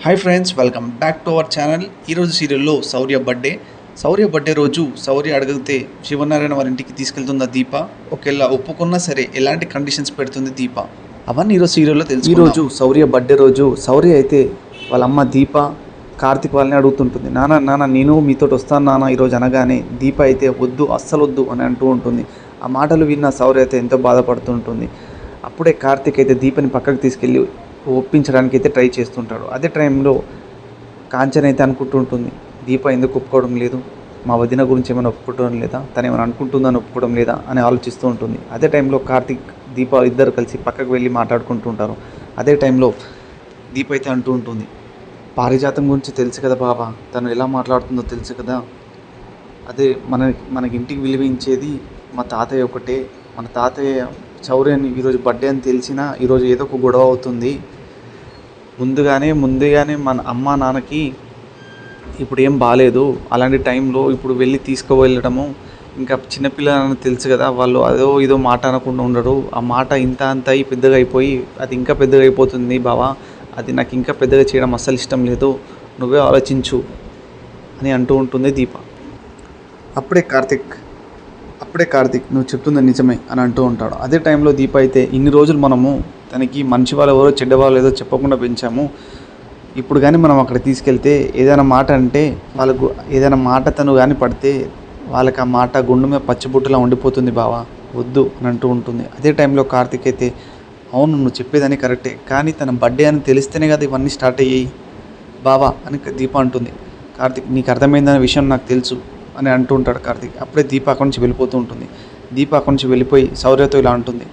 Hi friends, welcome back to our channel. ఈరోజు సీరియల్లో శౌర్య birthday రోజు శౌర్య అడిగితే శివనారాయణ వారి ఇంటికి తీసుకెళ్తుందా దీప. ఒకవేళ ఒప్పుకున్నా సరే ఎలాంటి కండిషన్స్ పెడుతుంది దీప, అవన్నీ ఈరోజు సీరియల్లో తెలుసు. ఈరోజు శౌర్య బర్త్డే రోజు శౌర్య అయితే వాళ్ళ అమ్మ దీప కార్తిక్ వాళ్ళని అడుగుతుంటుంది, నాన్న నేను మీతో వస్తాను నాన్న ఈరోజు అనగానే దీప అయితే వద్దు, అస్సలు వద్దు అని అంటూ ఉంటుంది. ఆ మాటలు విన్న శౌర్య అయితే ఎంతో బాధపడుతుంటుంది. అప్పుడే కార్తిక్ అయితే దీపని పక్కకు తీసుకెళ్ళి ఒప్పించడానికి అయితే ట్రై చేస్తుంటాడు. అదే టైంలో కాంచన అయితే అనుకుంటుంటుంది, దీప ఎందుకు ఒప్పుకోవడం లేదు, మా వదిన గురించి ఏమైనా ఒప్పుకోవడం లేదా, తను ఏమైనా అనుకుంటుందని ఒప్పుకోవడం లేదా అని ఆలోచిస్తూ ఉంటుంది. అదే టైంలో కార్తిక్ దీప ఇద్దరు కలిసి పక్కకు వెళ్ళి మాట్లాడుకుంటుంటారు. అదే టైంలో దీప అయితే అంటూ ఉంటుంది, పారిజాతం గురించి తెలుసు కదా బాబా, తను ఎలా మాట్లాడుతుందో తెలుసు కదా, అదే మనకి ఇంటికి విలువించేది మా తాతయ్య ఒకటే. మన తాతయ్య శౌర్యని ఈరోజు బర్త్డే అని తెలిసినా ఈరోజు ఏదో ఒక గొడవ అవుతుంది. ముందుగానే మన అమ్మ నాన్నకి ఇప్పుడు ఏం బాగాలేదు. అలాంటి టైంలో ఇప్పుడు వెళ్ళి తీసుకువెళ్ళడము, ఇంకా చిన్నపిల్లలని తెలుసు కదా, వాళ్ళు అదో ఇదో మాట అనకుండా ఉండరు. ఆ మాట ఇంత అంత అయి పెద్దగా అయిపోయి అది ఇంకా పెద్దగా అయిపోతుంది బావా, అది నాకు ఇంకా పెద్దగా చేయడం అస్సలు ఇష్టం లేదు, నువ్వే ఆలోచించు అని అంటూ ఉంటుంది దీప. అప్పుడే కార్తిక్ నువ్వు చెప్తుంది నిజమే అని అంటూ ఉంటాడు. అదే టైంలో దీప అయితే ఇన్ని రోజులు మనము తనకి మంచి వాళ్ళు ఎవరో చెడ్డ వాళ్ళు ఏదో చెప్పకుండా పెంచాము, ఇప్పుడు కానీ మనం అక్కడ తీసుకెళ్తే ఏదైనా మాట అంటే వాళ్ళకు ఏదైనా మాట తను కానీ పడితే వాళ్ళకి ఆ మాట గుండు మీద పచ్చిబుట్టులా ఉండిపోతుంది బావా, వద్దు అని అంటూ ఉంటుంది. అదే టైంలో కార్తిక్ అయితే అవును నువ్వు చెప్పేదని కరెక్టే, కానీ తన బర్త్డే అని తెలిస్తేనే కదా ఇవన్నీ స్టార్ట్ అయ్యాయి బావా అని దీప అంటుంది. కార్తిక్ నీకు అర్థమైందనే విషయం నాకు తెలుసు అని అంటూ ఉంటాడు కార్తిక్. అప్పుడే దీప అక్కడి నుంచి వెళ్ళిపోతూ ఉంటుంది. దీప అక్కడి నుంచి వెళ్ళిపోయి శౌర్యతో ఇలా అంటుంది,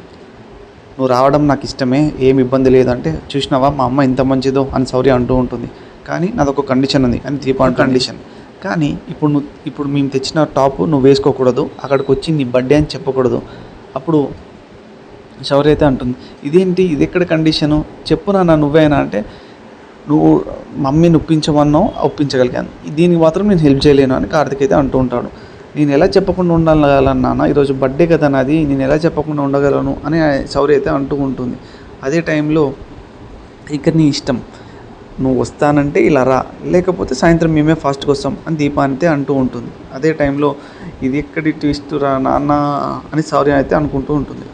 నువ్వు రావడం నాకు ఇష్టమే, ఏమి ఇబ్బంది లేదంటే, చూసినావా మా అమ్మ ఎంత మంచిదో అని శౌర్య అంటూ ఉంటుంది. కానీ నాదొక కండిషన్ ఉంది అని దీప అంటూ కండిషన్, కానీ ఇప్పుడు మేము తెచ్చిన టాప్ నువ్వు వేసుకోకూడదు, అక్కడికి వచ్చి నీ బర్త్డే అని చెప్పకూడదు. అప్పుడు శౌర్య అయితే అంటుంది, ఇదేంటి ఇది ఎక్కడ కండిషను, చెప్పు నాన్న నువ్వేనా అంటే, నువ్వు మమ్మీని ఒప్పించమన్నావు ఒప్పించగలిగాను, దీనికి మాత్రం నేను హెల్ప్ చేయలేను అని కార్తిక్ అయితే అంటూ ఉంటాడు. నేను ఎలా చెప్పకుండా ఉండగలను నాన్న, ఈరోజు బర్త్డే కదా నాది, నేను ఎలా చెప్పకుండా ఉండగలను అని శౌర్య అయితే అంటూ ఉంటుంది. అదే టైంలో ఇక నీ ఇష్టం, నువ్వు వస్తానంటే ఇలా రా, లేకపోతే సాయంత్రం మేమే ఫాస్ట్గా వస్తాం అని దీప అయితే అంటూ ఉంటుంది. అదే టైంలో ఇది ఎక్కడి ట్విస్ట్ రా నాన్న అని శౌర్య అయితే అనుకుంటూ ఉంటుంది.